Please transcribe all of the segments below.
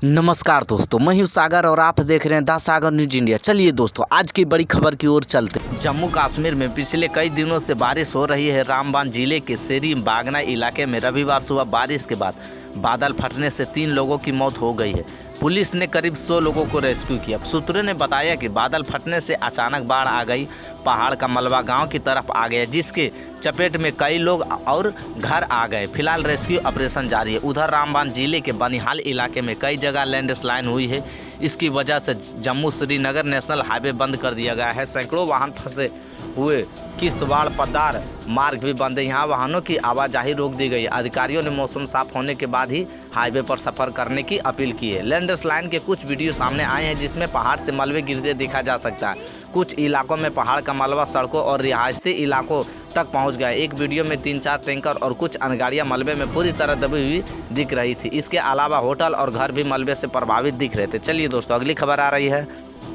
नमस्कार दोस्तों, मैं हूं सागर और आप देख रहे हैं द सागर न्यूज इंडिया। चलिए दोस्तों, आज की बड़ी खबर की ओर चलते हैं। जम्मू कश्मीर में पिछले कई दिनों से बारिश हो रही है। रामबन जिले के सेरी बागना इलाके में रविवार सुबह बारिश के बाद बादल फटने से 3 लोगों की मौत हो गई है। पुलिस ने करीब 100 लोगों को रेस्क्यू किया। सूत्रों ने बताया कि बादल फटने से अचानक बाढ़ आ गई। पहाड़ का मलबा गांव की तरफ आ गया, जिसके चपेट में कई लोग और घर आ गए। फिलहाल रेस्क्यू ऑपरेशन जारी है। उधर रामबन जिले के बनिहाल इलाके में कई जगह लैंडस्लाइड हुई है। इसकी वजह से जम्मू श्रीनगर नेशनल हाईवे बंद कर दिया गया है। सैकड़ों वाहन फंसे हुए किश्तवाड़ पद्दार मार्ग भी बंद है। यहाँ वाहनों की आवाजाही रोक दी गई है। अधिकारियों ने मौसम साफ होने के बाद ही हाईवे पर सफर करने की अपील की है। लैंडस्लाइड के कुछ वीडियो सामने आए हैं, जिसमें पहाड़ से मलबे गिरते देखा जा सकता है। कुछ इलाकों में पहाड़ का मलबा सड़कों और रिहायशी इलाकों तक पहुंच गया। एक वीडियो में 3-4 टैंकर और कुछ अनगाड़ियां मलबे में पूरी तरह दबी हुई दिख रही थी। इसके अलावा होटल और घर भी मलबे से प्रभावित दिख रहे थे। चलिए दोस्तों, अगली खबर आ रही है।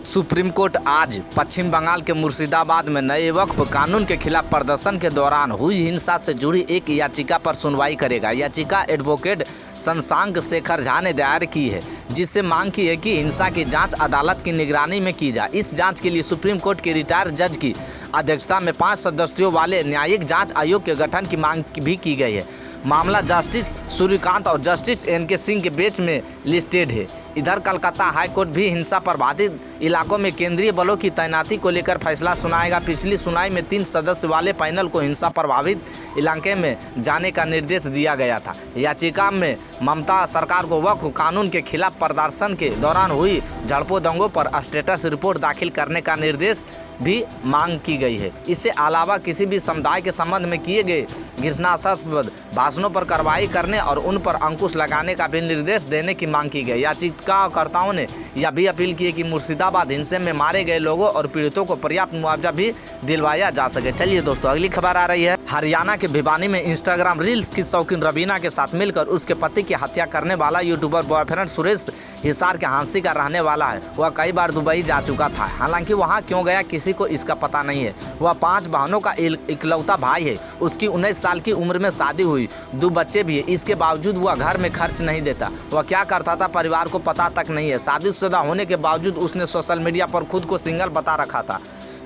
सुप्रीम कोर्ट आज पश्चिम बंगाल के मुर्शिदाबाद में नए वक्फ कानून के खिलाफ प्रदर्शन के दौरान हुई हिंसा से जुड़ी एक याचिका पर सुनवाई करेगा। याचिका एडवोकेट शशांक शेखर झा ने दायर की है, जिससे मांग की है कि हिंसा की जांच अदालत की निगरानी में की जाए। इस जांच के लिए सुप्रीम कोर्ट के रिटायर्ड जज की अध्यक्षता में 5 सदस्यों वाले न्यायिक जांच आयोग के गठन की मांग भी की गई है। मामला जस्टिस सूर्यकांत और जस्टिस एन.के. सिंह के बेंच में लिस्टेड है। इधर कलकत्ता हाई कोर्ट भी हिंसा प्रभावित इलाकों में केंद्रीय बलों की तैनाती को लेकर फैसला सुनाएगा। पिछली सुनवाई में 3 सदस्य वाले पैनल को हिंसा प्रभावित इलाके में जाने का निर्देश दिया गया था। याचिका में ममता सरकार को वक्फ कानून के खिलाफ प्रदर्शन के दौरान हुई झड़पों दंगों पर स्टेटस रिपोर्ट दाखिल करने का निर्देश भी मांग की गई है। इससे अलावा किसी भी समुदाय के संबंध में किए गए घृणास्पद भाषणों पर कार्रवाई करने और उन पर अंकुश लगाने का भी निर्देश देने की मांग की गई। याचिकाकर्ताओं ने यह भी अपील की है कि मुर्शिदाबाद हिंसे में मारे गए लोगों और पीड़ितों को पर्याप्त मुआवजा भी दिलवाया जा सके। चलिए दोस्तों, अगली खबर आ रही है। हरियाणा के भिवानी में इंस्टाग्राम रील्स की शौकीन रवीना के साथ मिलकर उसके पति की हत्या करने वाला यूट्यूबर बॉयफ्रेंड सुरेश हिसार के हांसी का रहने वाला है। वह कई बार दुबई जा चुका था। हालांकि वहां क्यों गया किसी को इसका पता नहीं है। वह 5 बहनों का इकलौता भाई है। उसकी 19 साल की उम्र में शादी हुई, 2 बच्चे भी है। इसके बावजूद वह घर में खर्च नहीं देता। वह क्या करता था परिवार को पता तक नहीं है। शादीशुदा होने के बावजूद उसने सोशल मीडिया पर खुद को सिंगल बता रखा था।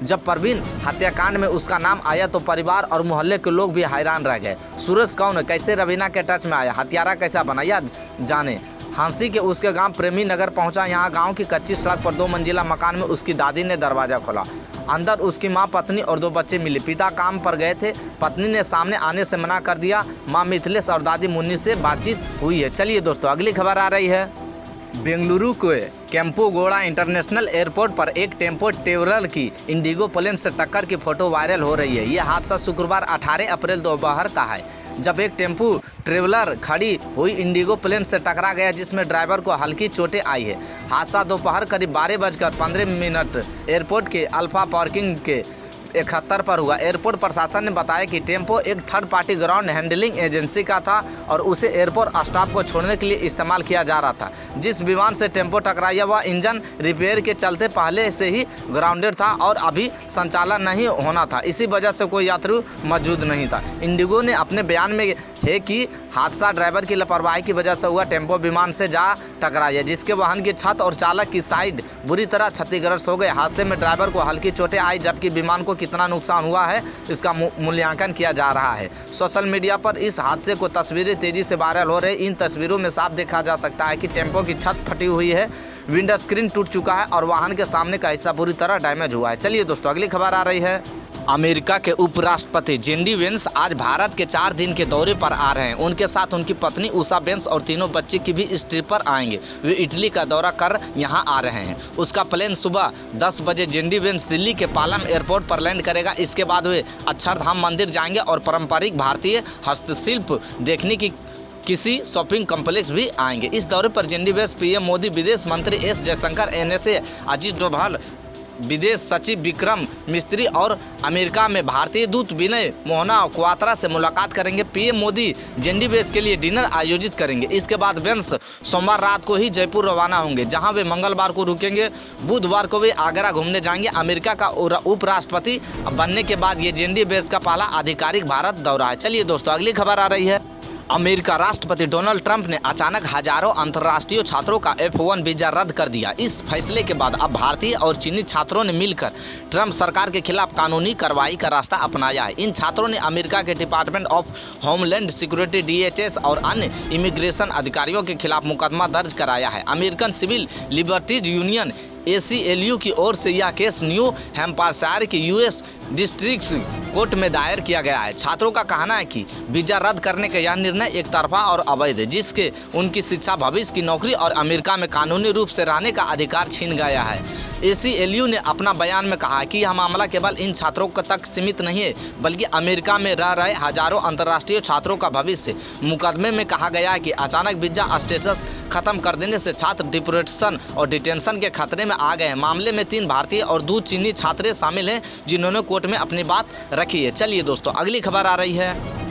जब परवीन हत्याकांड में उसका नाम आया तो परिवार और मोहल्ले के लोग भी हैरान रह गए। सूरज कौन है, कैसे रवीना के टच में आया, हत्यारा कैसा बना, या जाने। हांसी के उसके गांव प्रेमी नगर पहुंचा। यहां गांव की कच्ची सड़क पर 2 मंजिला मकान में उसकी दादी ने दरवाजा खोला। अंदर उसकी मां, पत्नी और 2 बच्चे मिले। पिता काम पर गए थे। पत्नी ने सामने आने से मना कर दिया। मां मिथिलेश और दादी मुन्नी से बातचीत हुई है। चलिए दोस्तों, अगली खबर आ रही है। बेंगलुरु के केम्पुगोड़ा इंटरनेशनल एयरपोर्ट पर एक टेम्पो ट्रेवलर की इंडिगो प्लेन से टक्कर की फोटो वायरल हो रही है। यह हादसा शुक्रवार 18 अप्रैल दोपहर का है, जब एक टेम्पो ट्रेवलर खड़ी हुई इंडिगो प्लेन से टकरा गया, जिसमें ड्राइवर को हल्की चोटें आई है। हादसा दोपहर करीब 12:15 एयरपोर्ट के अल्फा पार्किंग के 71 पर हुआ। एयरपोर्ट प्रशासन ने बताया कि टेम्पो एक third party ground handling agency का था और उसे एयरपोर्ट स्टाफ को छोड़ने के लिए इस्तेमाल किया जा रहा था। जिस विमान से टेम्पो टकराया वह इंजन रिपेयर के चलते पहले से ही ग्राउंडेड था और अभी संचालन नहीं होना था। इसी वजह से कोई यात्री मौजूद नहीं था। इंडिगो ने अपने बयान में है कि हादसा ड्राइवर की लापरवाही की वजह से हुआ। टेम्पो विमान से जा टकराया, जिसके वाहन की छत और चालक की साइड बुरी तरह क्षतिग्रस्त हो गए। हादसे में ड्राइवर को हल्की चोटें आई, जबकि विमान को कितना नुकसान हुआ है इसका मूल्यांकन किया जा रहा है। सोशल मीडिया पर इस हादसे को तस्वीरें तेजी से वायरल हो रही। इन तस्वीरों में साफ देखा जा सकता है कि टेम्पो की छत फटी हुई है, विंडो स्क्रीन टूट चुका है और वाहन के सामने का हिस्सा बुरी तरह डैमेज हुआ है। चलिए दोस्तों, अगली खबर आ रही है। अमेरिका के उपराष्ट्रपति जेडी वेंस आज भारत के 4 दिन के दौरे पर आ रहे हैं। उनके साथ उनकी पत्नी उषा वेंस और 3 बच्चे की भी इस ट्रिप पर आएंगे। वे इटली का दौरा कर यहां आ रहे हैं। उसका प्लेन सुबह 10 बजे जेडी वेंस दिल्ली के पालम एयरपोर्ट पर लैंड करेगा। इसके बाद वे अक्षरधाम मंदिर जाएंगे और पारंपरिक भारतीय हस्तशिल्प देखने की किसी शॉपिंग कॉम्प्लेक्स भी आएंगे। इस दौरे पर जेडी वेंस, पीएम मोदी, विदेश मंत्री एस जयशंकर, एनएसए अजीत डोभाल, विदेश सचिव विक्रम मिस्त्री और अमेरिका में भारतीय दूत विनय मोहना क्वात्रा से मुलाकात करेंगे। पीएम मोदी जेडी वेंस के लिए डिनर आयोजित करेंगे। इसके बाद वेंस सोमवार रात को ही जयपुर रवाना होंगे, जहां वे मंगलवार को रुकेंगे। बुधवार को वे आगरा घूमने जाएंगे। अमेरिका का उपराष्ट्रपति बनने के बाद ये जेडी वेंस का पहला आधिकारिक भारत दौरा है। चलिए दोस्तों, अगली खबर आ रही है। अमेरिका राष्ट्रपति डोनाल्ड ट्रंप ने अचानक हजारों अंतर्राष्ट्रीय छात्रों का F1 वीजा रद्द कर दिया। इस फैसले के बाद अब भारतीय और चीनी छात्रों ने मिलकर ट्रंप सरकार के खिलाफ कानूनी कार्रवाई का रास्ता अपनाया है। इन छात्रों ने अमेरिका के department of homeland security DHS और अन्य इमिग्रेशन अधिकारियों के खिलाफ मुकदमा दर्ज कराया है। American Civil Liberties Union ACLU की ओर से यह केस न्यू हैम्पशायर के US डिस्ट्रिक्ट कोर्ट में दायर किया गया है। छात्रों का कहना है कि वीजा रद्द करने का यह निर्णय एक तरफा और अवैध है, जिसके उनकी शिक्षा, भविष्य की नौकरी और अमेरिका में कानूनी रूप से रहने का अधिकार छीन गया है। ACLU ने अपना बयान में कहा कि यह मामला केवल इन छात्रों तक सीमित नहीं है, बल्कि अमेरिका में रह रहे हजारों अंतर्राष्ट्रीय छात्रों का भविष्य। मुकदमे में कहा गया है कि अचानक वीजा स्टेटस खत्म कर देने से छात्र डिपोर्टेशन और डिटेंशन के खतरे में आ गए हैं। मामले में 3 भारतीय और 2 चीनी छात्र शामिल हैं, जिन्होंने कोर्ट में अपनी बात रखी है। चलिए दोस्तों, अगली खबर आ रही है।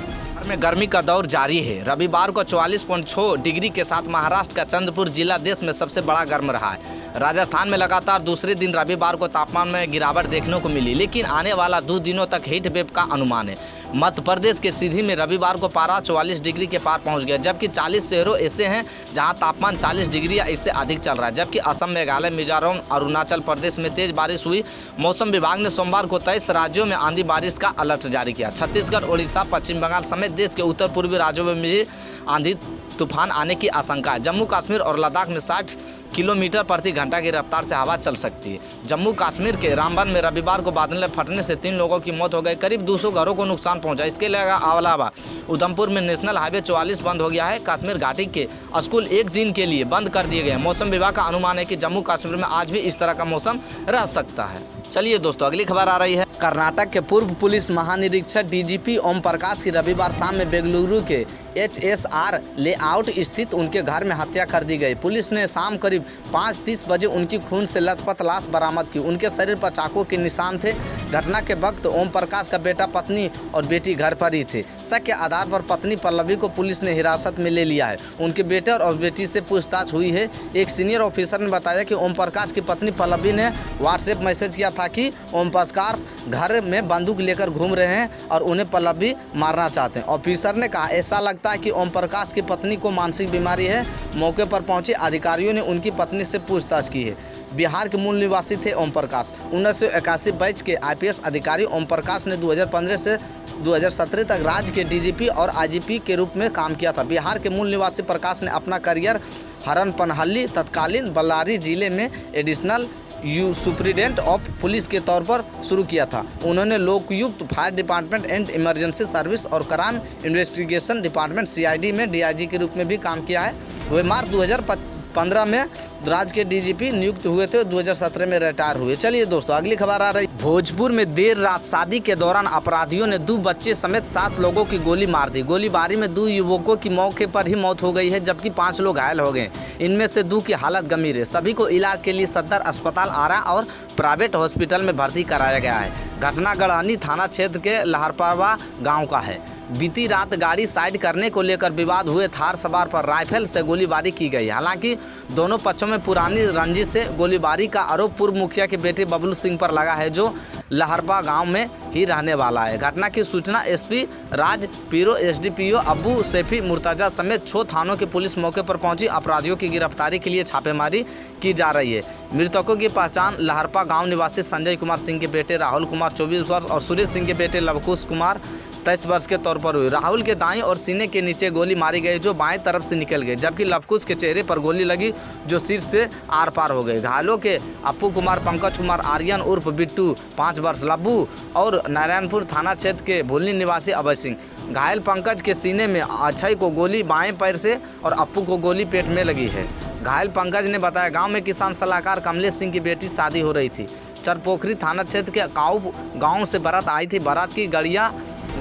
में गर्मी का दौर जारी है। रविवार को 44.6 डिग्री के साथ महाराष्ट्र का चंद्रपुर जिला देश में सबसे बड़ा गर्म रहा है। राजस्थान में लगातार दूसरे दिन रविवार को तापमान में गिरावट देखने को मिली, लेकिन आने वाला 2 दिनों तक हीट वेव का अनुमान है। मध्य प्रदेश के सीधी में रविवार को पारा 44 डिग्री के पार पहुंच गया, जबकि 40 शहरों ऐसे हैं जहां तापमान 40 डिग्री या इससे अधिक चल रहा है। जबकि असम, मेघालय, मिजोरम, अरुणाचल प्रदेश में तेज बारिश हुई। मौसम विभाग ने सोमवार को 23 राज्यों में आंधी बारिश का अलर्ट जारी किया। छत्तीसगढ़, ओडिशा, पश्चिम बंगाल समेत देश के उत्तर पूर्वी राज्यों में भी आंधी तूफान आने की आशंका है। जम्मू कश्मीर और लद्दाख में 60 किलोमीटर प्रति घंटा की रफ्तार से हवा चल सकती है। जम्मू कश्मीर के रामबन में रविवार को बादल फटने से 3 लोगों की मौत हो गई, करीब 200 घरों को नुकसान पहुंचा। इसके अलावा उधमपुर में नेशनल हाईवे 44 बंद हो गया है। कश्मीर घाटी के स्कूल 1 दिन के लिए बंद कर दिए गए। मौसम विभाग का अनुमान है कि जम्मू कश्मीर में आज भी इस तरह का मौसम रह सकता है। चलिए दोस्तों, अगली खबर आ रही है। कर्नाटक के पूर्व पुलिस महानिरीक्षक DGP ओम प्रकाश की रविवार शाम में बेंगलुरु के HSR लेआउट स्थित उनके घर में हत्या कर दी गई। पुलिस ने शाम करीब 5:30 बजे उनकी खून से लथपथ लाश बरामद की। उनके शरीर पर चाकू के निशान थे। घटना के वक्त ओम प्रकाश का बेटा, पत्नी और बेटी घर पर ही थे। शक के आधार पर पत्नी पल्लवी को पुलिस ने हिरासत में ले लिया है। उनके बेटे और बेटी से पूछताछ हुई है। एक सीनियर ऑफिसर ने बताया कि ओम प्रकाश की पत्नी पल्लवी ने व्हाट्सएप मैसेज किया था कि ओम प्रकाश घर में बंदूक लेकर घूम रहे हैं और उन्हें पल्लवी मारना चाहते हैं। ऑफिसर ने कहा, ऐसा लगता है कि ओम प्रकाश की पत्नी को मानसिक बीमारी है। मौके पर पहुंचे अधिकारियों ने उनकी पत्नी से पूछताछ की है। बिहार के मूल निवासी थे ओम प्रकाश। 1981 बैच के IPS अधिकारी ओम प्रकाश ने 2015 से 2017 तक राज्य के DGP और IGP के रूप में काम किया था। बिहार के मूल निवासी प्रकाश ने अपना करियर हरनपनहल्ली, तत्कालीन बल्लारी जिले में एडिशनल सुप्रिटेंडेंट ऑफ पुलिस के तौर पर शुरू किया था। उन्होंने Lokayukta, fire department and emergency service और क्राइम इन्वेस्टिगेशन डिपार्टमेंट CID में DIG के रूप में भी काम किया है। वे मार्च 2015 में राज्य के DGP नियुक्त हुए थे। 2017 में रिटायर हुए। चलिए दोस्तों, अगली खबर आ रही। भोजपुर में देर रात शादी के दौरान अपराधियों ने 2 बच्चे समेत 7 लोगों की गोली मार दी। गोलीबारी में 2 युवकों की मौके पर ही मौत हो गई है, जबकि 5 लोग घायल हो गए। इनमें से 2 की हालत गंभीर है। सभी को इलाज के लिए सदर अस्पताल आरा और प्राइवेट हॉस्पिटल में भर्ती कराया गया है। घटना गढ़हनी थाना क्षेत्र के लहरपावा गाँव का है। बीती रात गाड़ी साइड करने को लेकर विवाद हुए। थार सवार पर राइफल से गोलीबारी की गई। हालांकि दोनों पक्षों में पुरानी रंजिश से गोलीबारी का आरोप पूर्व मुखिया के बेटे बबलू सिंह पर लगा है, जो लहरपा गांव में ही रहने वाला है। घटना की सूचना SP राज पीरो, SDPO अब्बू सैफी मुर्तजा समेत 6 थानों की पुलिस मौके पर पहुंची। अपराधियों की गिरफ्तारी के लिए छापेमारी की जा रही है। मृतकों की पहचान लहरपा गाँव निवासी संजय कुमार सिंह के बेटे राहुल कुमार 24 वर्ष और सुरेश सिंह के बेटे लवकुश कुमार 23 वर्ष के तौर पर हुई। राहुल के दाएं और सीने के नीचे गोली मारी गई, जो बाएं तरफ से निकल गई, जबकि लवकुश के चेहरे पर गोली लगी, जो सिर से आर पार हो गई। घायलों के अप्पू कुमार, पंकज कुमार, आर्यन उर्फ बिट्टू 5 वर्ष, लब्बू और नारायणपुर थाना क्षेत्र के भूलनी निवासी अभय सिंह। घायल पंकज के सीने में, अक्षय को गोली बाएं पैर से और अप्पू को गोली पेट में लगी है। घायल पंकज ने बताया, गांव में किसान सलाहकार कमलेश सिंह की बेटी शादी हो रही थी। चरपोखरी थाना क्षेत्र के काऊ गांव से बारात आई थी। बारात की गाड़ियां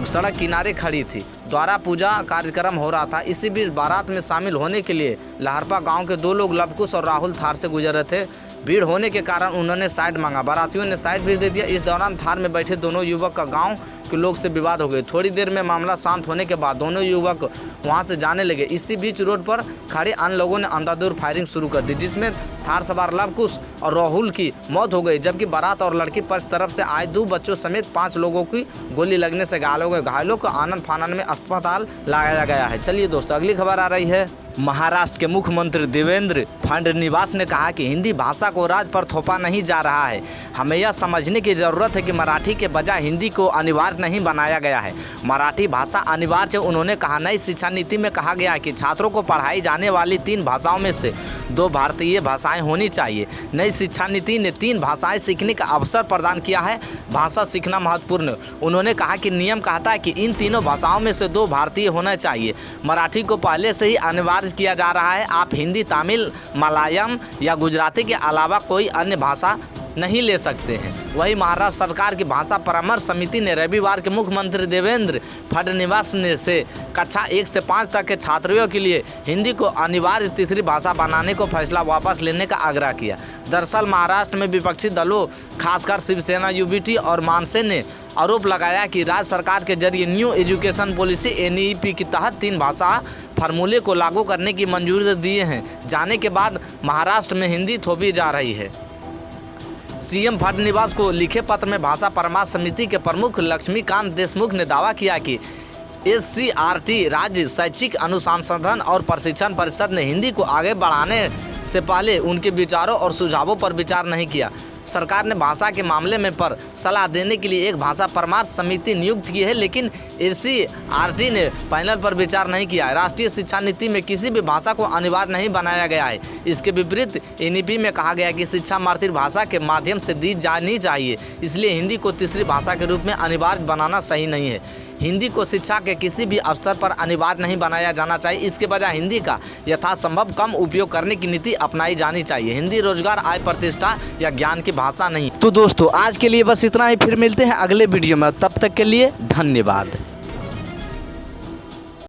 सड़क किनारे खड़ी थी। द्वारा पूजा कार्यक्रम हो रहा था। इसी बीच बारात में शामिल होने के लिए लहरपा गांव के 2 लोग लवकुश और राहुल थार से गुजर रहे थे। भीड़ होने के कारण उन्होंने साइड मांगा। बारातियों ने साइड भी दे दिया। इस दौरान थार में बैठे दोनों युवक का गांव कि लोग से विवाद हो गए। थोड़ी देर में मामला शांत होने के बाद दोनों युवक वहां से जाने लगे। इसी बीच रोड पर खड़े अन्य लोगों ने अंधाधुंध फायरिंग शुरू कर दी, जिसमें थार सवार लवकुश और राहुल की मौत हो गई, जबकि बारात और लड़की पक्ष तरफ से आए 2 बच्चों समेत 5 लोगों की गोली लगने से घायल हो गए। घायलों को आनंद फानन में अस्पताल लाया गया है। चलिए दोस्तों, अगली खबर आ रही है। महाराष्ट्र के मुख्यमंत्री देवेंद्र फडणवीस ने कहा कि हिंदी भाषा को राज पर थोपा नहीं जा रहा है। हमें यह समझने की जरूरत है कि मराठी के बजाय हिंदी को अनिवार्य नहीं बनाया गया है। मराठी भाषा अनिवार्य है। उन्होंने कहा, नई शिक्षा नीति में कहा गया है कि छात्रों को पढ़ाई जाने वाली 3 भाषाओं में से 2 भारतीय भाषाएं होनी चाहिए। नई शिक्षा नीति ने 3 भाषाएं सीखने का अवसर प्रदान किया है। भाषा सीखना महत्वपूर्ण। उन्होंने कहा कि नियम कहता है कि इन तीनों भाषाओं में से 2 भारतीय होना चाहिए। मराठी को पहले से ही अनिवार्य किया जा रहा है। आप हिंदी, तमिल, मलयालम या गुजराती के अलावा कोई अन्य भाषा नहीं ले सकते हैं। वही महाराष्ट्र सरकार की भाषा परामर्श समिति ने रविवार के मुख्यमंत्री देवेंद्र फडणवीस ने से कक्षा 1 से 5 तक के छात्रों के लिए हिंदी को अनिवार्य तीसरी भाषा बनाने को फैसला वापस लेने का आग्रह किया। दरअसल महाराष्ट्र में विपक्षी दलों, खासकर शिवसेना, यूबीटी और मनसे ने आरोप लगाया कि राज्य सरकार के जरिए न्यू एजुकेशन पॉलिसी NEP के तहत 3 भाषा फार्मूले को लागू करने की मंजूरी दिए हैं जाने के बाद महाराष्ट्र में हिंदी थोपी जा रही है। सीएम फडणवीस को लिखे पत्र में भाषा परामर्श समिति के प्रमुख लक्ष्मीकांत देशमुख ने दावा किया कि SCRT राज्य शैक्षिक अनुसंधान और प्रशिक्षण परिषद ने हिंदी को आगे बढ़ाने से पहले उनके विचारों और सुझावों पर विचार नहीं किया। सरकार ने भाषा के मामले में पर सलाह देने के लिए एक भाषा परामर्श समिति नियुक्त की है, लेकिन SCRT ने पैनल पर विचार नहीं किया है। राष्ट्रीय शिक्षा नीति में किसी भी भाषा को अनिवार्य नहीं बनाया गया है। इसके विपरीत NEP में कहा गया कि शिक्षा मातृभाषा के माध्यम से दी जानी चाहिए। इसलिए हिंदी को तीसरी भाषा के रूप में अनिवार्य बनाना सही नहीं है। हिंदी को शिक्षा के किसी भी स्तर पर अनिवार्य नहीं बनाया जाना चाहिए। इसके बजाय हिंदी का यथासंभव कम उपयोग करने की नीति अपनाई जानी चाहिए। हिंदी रोजगार, आय, प्रतिष्ठा या ज्ञान की भाषा नहीं। तो दोस्तों, आज के लिए बस इतना ही। फिर मिलते हैं अगले वीडियो में। तब तक के लिए धन्यवाद।